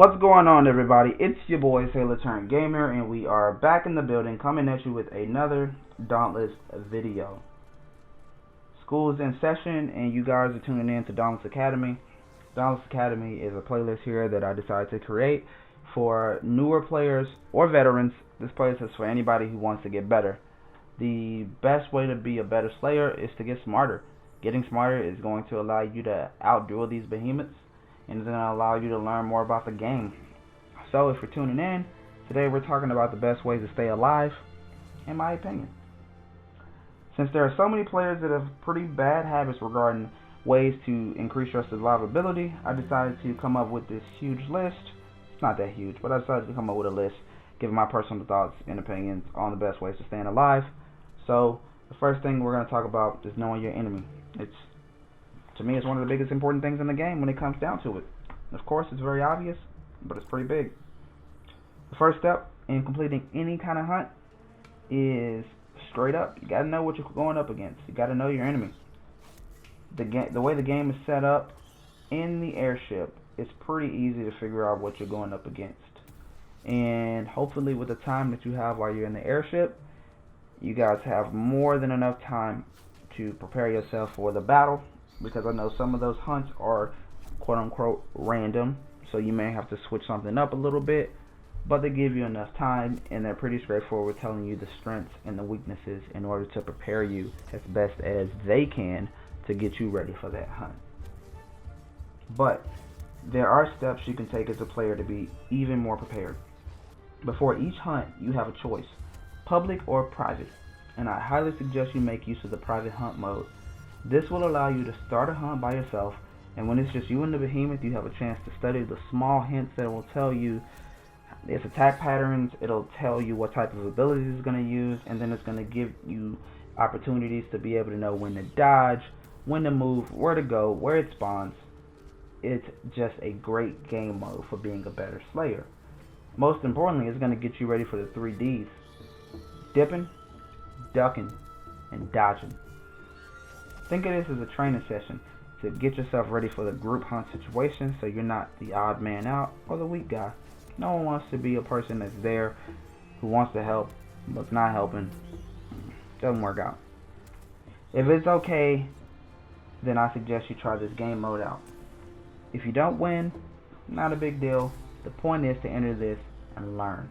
What's going on, everybody? It's your boy Sailor Turn Gamer, and we are back in the building, coming at you with another Dauntless video. School is in session, and you guys are tuning in to Dauntless Academy. Dauntless Academy is a playlist here that I decided to create for newer players or veterans. This playlist is for anybody who wants to get better. The best way to be a better slayer is to get smarter. Getting smarter is going to allow you to outduel these behemoths, and it's going to allow you to learn more about the game. So if you're tuning in, today we're talking about the best ways to stay alive, in my opinion. Since there are so many players that have pretty bad habits regarding ways to increase your survivability, I decided to come up with this huge list. It's not that huge, but I decided to come up with a list, giving my personal thoughts and opinions on the best ways to staying alive. So the first thing we're going to talk about is knowing your enemy. To me, it's one of the biggest important things in the game when it comes down to it. Of course, it's very obvious, but it's pretty big. The first step in completing any kind of hunt is straight up. You gotta know what you're going up against. You gotta know your enemy. The way the game is set up in the airship, it's pretty easy to figure out what you're going up against. And hopefully, with the time that you have while you're in the airship, you guys have more than enough time to prepare yourself for the battle. Because I know some of those hunts are quote-unquote random, so you may have to switch something up a little bit, but they give you enough time, and they're pretty straightforward, telling you the strengths and the weaknesses in order to prepare you as best as they can to get you ready for that hunt. But there are steps you can take as a player to be even more prepared. Before each hunt, you have a choice, public or private, and I highly suggest you make use of the private hunt mode. This will allow you to start a hunt by yourself, and when it's just you and the behemoth, you have a chance to study the small hints that will tell you its attack patterns. It'll tell you what type of abilities it's going to use, and then it's going to give you opportunities to be able to know when to dodge, when to move, where to go, where it spawns. It's just a great game mode for being a better slayer. Most importantly, it's going to get you ready for the 3 Ds: dipping, ducking, and dodging. Think of this as a training session to get yourself ready for the group hunt situation, so you're not the odd man out or the weak guy. No one wants to be a person that's there who wants to help but's not helping. Doesn't work out. If it's okay, then I suggest you try this game mode out. If you don't win, not a big deal. The point is to enter this and learn.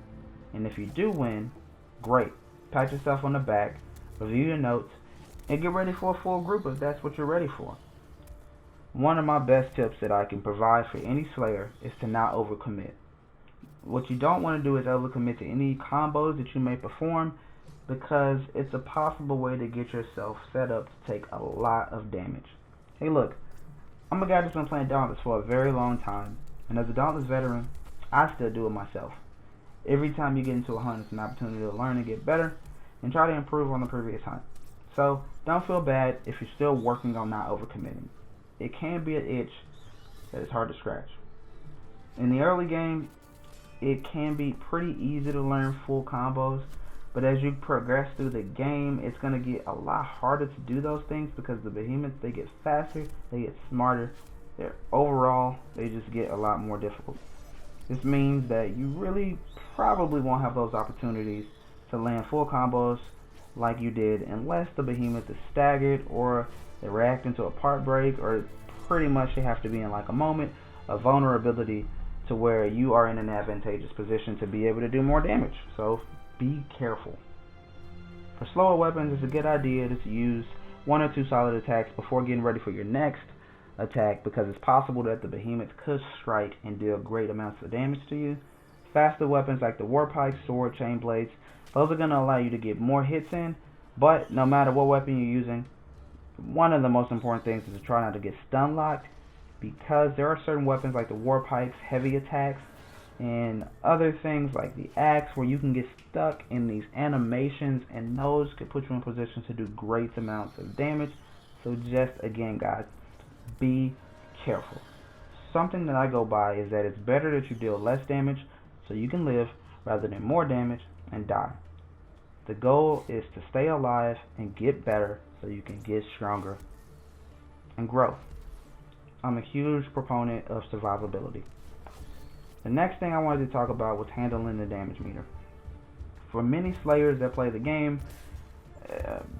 And if you do win, great. Pat yourself on the back, review your notes, and get ready for a full group if that's what you're ready for. One of my best tips that I can provide for any slayer is to not overcommit. What you don't want to do is overcommit to any combos that you may perform, because it's a possible way to get yourself set up to take a lot of damage. Hey look, I'm a guy that's been playing Dauntless for a very long time, and as a Dauntless veteran, I still do it myself. Every time you get into a hunt, it's an opportunity to learn and get better, and try to improve on the previous hunt. So don't feel bad if you're still working on not overcommitting. It can be an itch that is hard to scratch. In the early game, it can be pretty easy to learn full combos, but as you progress through the game, it's going to get a lot harder to do those things, because the behemoths, they get faster, they get smarter, they just get a lot more difficult. This means that you really probably won't have those opportunities to land full combos like you did, unless the behemoth is staggered, or they're reacting to a part break, or pretty much they have to be in like a moment of vulnerability to where you are in an advantageous position to be able to do more damage. So be careful. For slower weapons, it's a good idea to use 1 or 2 solid attacks before getting ready for your next attack, because it's possible that the behemoth could strike and deal great amounts of damage to you. Faster weapons like the war pike, sword, chain blades, those are going to allow you to get more hits in, but no matter what weapon you're using, one of the most important things is to try not to get stun locked, because there are certain weapons like the war pikes, heavy attacks, and other things like the axe, where you can get stuck in these animations, and those could put you in position to do great amounts of damage. So just again, guys, be careful. Something that I go by is that it's better that you deal less damage so you can live, rather than more damage and die. The goal is to stay alive and get better so you can get stronger and grow. I'm a huge proponent of survivability. The next thing I wanted to talk about was handling the damage meter. For many slayers that play the game,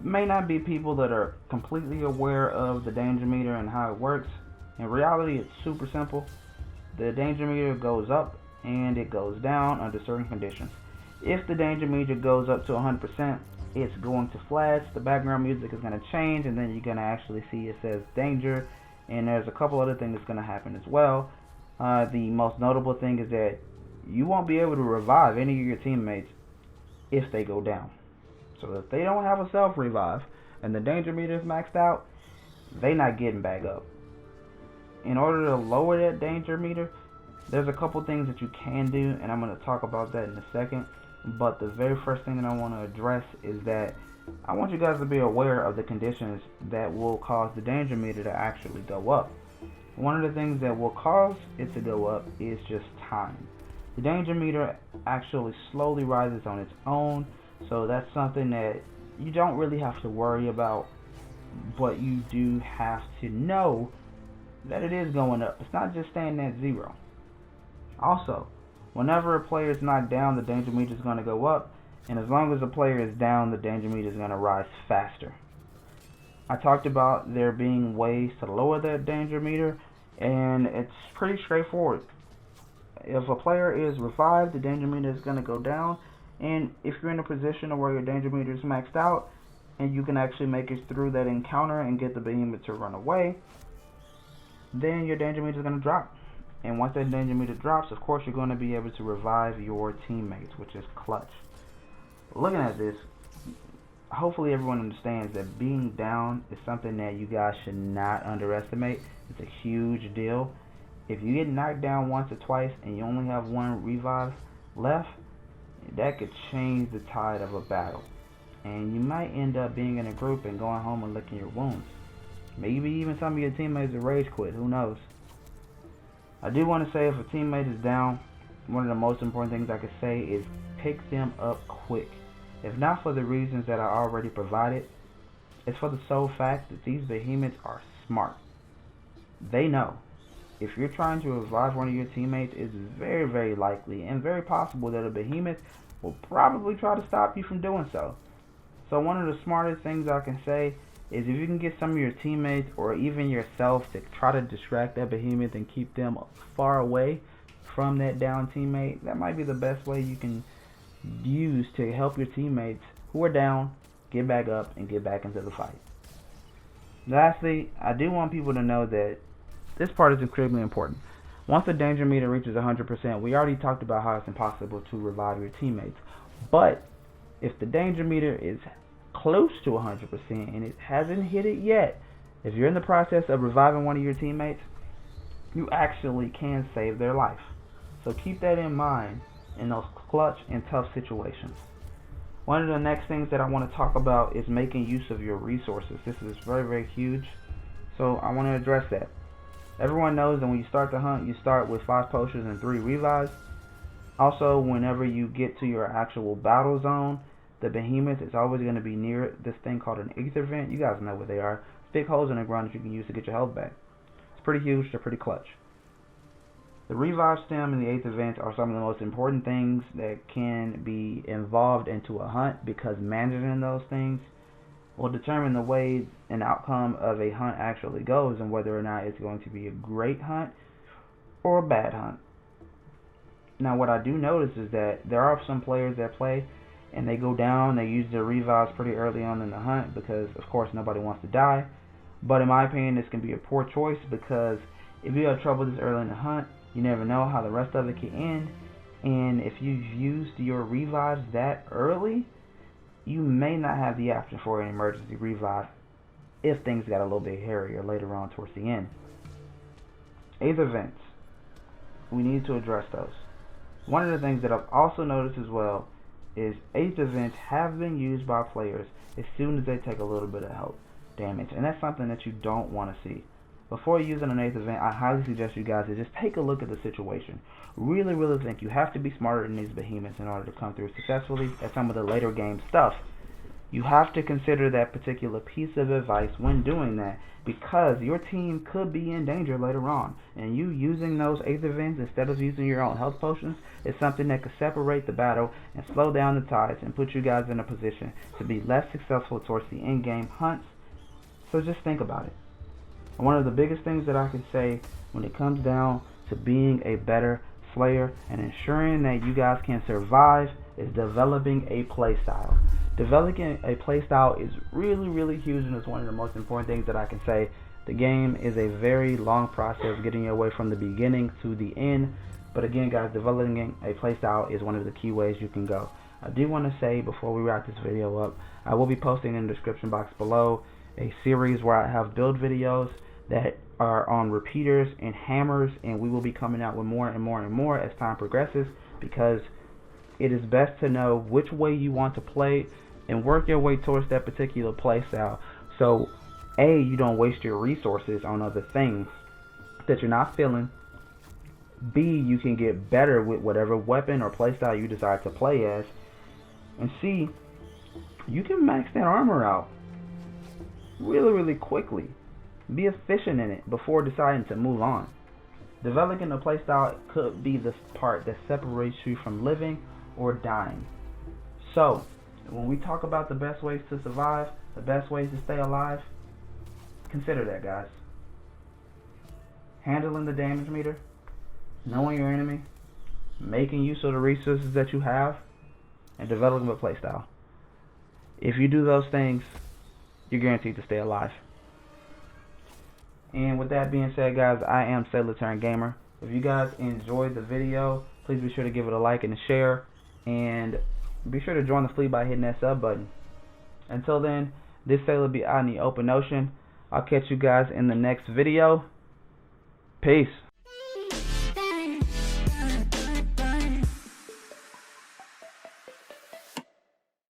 may not be people that are completely aware of the danger meter and how it works. In reality, it's super simple. The danger meter goes up and it goes down under certain conditions. If the danger meter goes up to 100%, it's going to flash, the background music is going to change, and then you're going to actually see it says danger, and there's a couple other things that's going to happen as well. The most notable thing is that you won't be able to revive any of your teammates if they go down. So if they don't have a self-revive and the danger meter is maxed out, they're not getting back up. In order to lower that danger meter, there's a couple things that you can do, and I'm going to talk about that in a second. But the very first thing that I want to address is that I want you guys to be aware of the conditions that will cause the danger meter to actually go up. One of the things that will cause it to go up is just time. The danger meter actually slowly rises on its own, so that's something that you don't really have to worry about, but you do have to know that it is going up. It's not just staying at 0. Also, whenever a player is knocked down, the danger meter is going to go up, and as long as the player is down, the danger meter is going to rise faster. I talked about there being ways to lower that danger meter, and it's pretty straightforward. If a player is revived, the danger meter is going to go down, and if you're in a position where your danger meter is maxed out, and you can actually make it through that encounter and get the behemoth to run away, then your danger meter is going to drop. And once that danger meter drops, of course, you're going to be able to revive your teammates, which is clutch. Looking at this, hopefully everyone understands that being down is something that you guys should not underestimate. It's a huge deal. If you get knocked down once or twice and you only have one revive left, that could change the tide of a battle. And you might end up being in a group and going home and licking your wounds. Maybe even some of your teammates will rage quit, who knows. I do want to say, if a teammate is down, one of the most important things I could say is pick them up quick. If not for the reasons that I already provided, it's for the sole fact that these behemoths are smart. They know if you're trying to revive one of your teammates, it's very, very likely and very possible that a behemoth will probably try to stop you from doing so. So one of the smartest things I can say is, if you can get some of your teammates or even yourself to try to distract that behemoth and keep them far away from that down teammate, that might be the best way you can use to help your teammates who are down get back up and get back into the fight. Lastly, I do want people to know that this part is incredibly important. Once the danger meter reaches 100%, we already talked about how it's impossible to revive your teammates. But if the danger meter is close to 100% and it hasn't hit it yet, if you're in the process of reviving one of your teammates, you actually can save their life. So keep that in mind in those clutch and tough situations. One of the next things that I want to talk about is making use of your resources. This is very, very huge, so I want to address that. Everyone knows that when you start the hunt, you start with 5 potions and 3 revives. Also, whenever you get to your actual battle zone, the behemoth is always going to be near this thing called an ether vent. You guys know what they are. Big holes in the ground that you can use to get your health back. It's pretty huge. They're pretty clutch. The revive stem and the ether vent are some of the most important things that can be involved into a hunt, because managing those things will determine the way an outcome of a hunt actually goes, and whether or not it's going to be a great hunt or a bad hunt. Now, what I do notice is that there are some players that play and they go down, they use their revives pretty early on in the hunt because, of course, nobody wants to die. But in my opinion, this can be a poor choice, because if you have trouble this early in the hunt, you never know how the rest of it can end. And if you've used your revives that early, you may not have the option for an emergency revive if things got a little bit hairier later on towards the end. Ether vents. We need to address those. One of the things that I've also noticed as well is ether vents have been used by players as soon as they take a little bit of health damage, and that's something that you don't want to see. Before using an ether vent, I highly suggest you guys to just take a look at the situation. Really, really think you have to be smarter than these behemoths in order to come through successfully at some of the later game stuff. You have to consider that particular piece of advice when doing that, because your team could be in danger later on, and you using those Aether Vents instead of using your own health potions is something that could separate the battle and slow down the tides and put you guys in a position to be less successful towards the in-game hunts. So just think about it. One of the biggest things that I can say when it comes down to being a better Slayer and ensuring that you guys can survive is developing a playstyle. Developing a playstyle is really huge, and it's one of the most important things that I can say. The game is a very long process getting your way from the beginning to the end, but again guys, developing a playstyle is one of the key ways you can go. I do want to say before we wrap this video up, I will be posting in the description box below a series where I have build videos that are on repeaters and hammers, and we will be coming out with more and more as time progresses, because it is best to know which way you want to play and work your way towards that particular play style. So A, you don't waste your resources on other things that you're not feeling. B, you can get better with whatever weapon or play style you decide to play as. And C, you can max that armor out really quickly. Be efficient in it before deciding to move on. Developing a playstyle could be the part that separates you from living or dying. So, when we talk about the best ways to survive, the best ways to stay alive, consider that, guys. Handling the damage meter, knowing your enemy, making use of the resources that you have, and developing a playstyle. If you do those things, you're guaranteed to stay alive. And with that being said, guys, I am Sailor Turned Gamer. If you guys enjoyed the video, please be sure to give it a like and a share, and be sure to join the fleet by hitting that sub button. Until then, this Sailor be out in the open ocean. I'll catch you guys in the next video. Peace.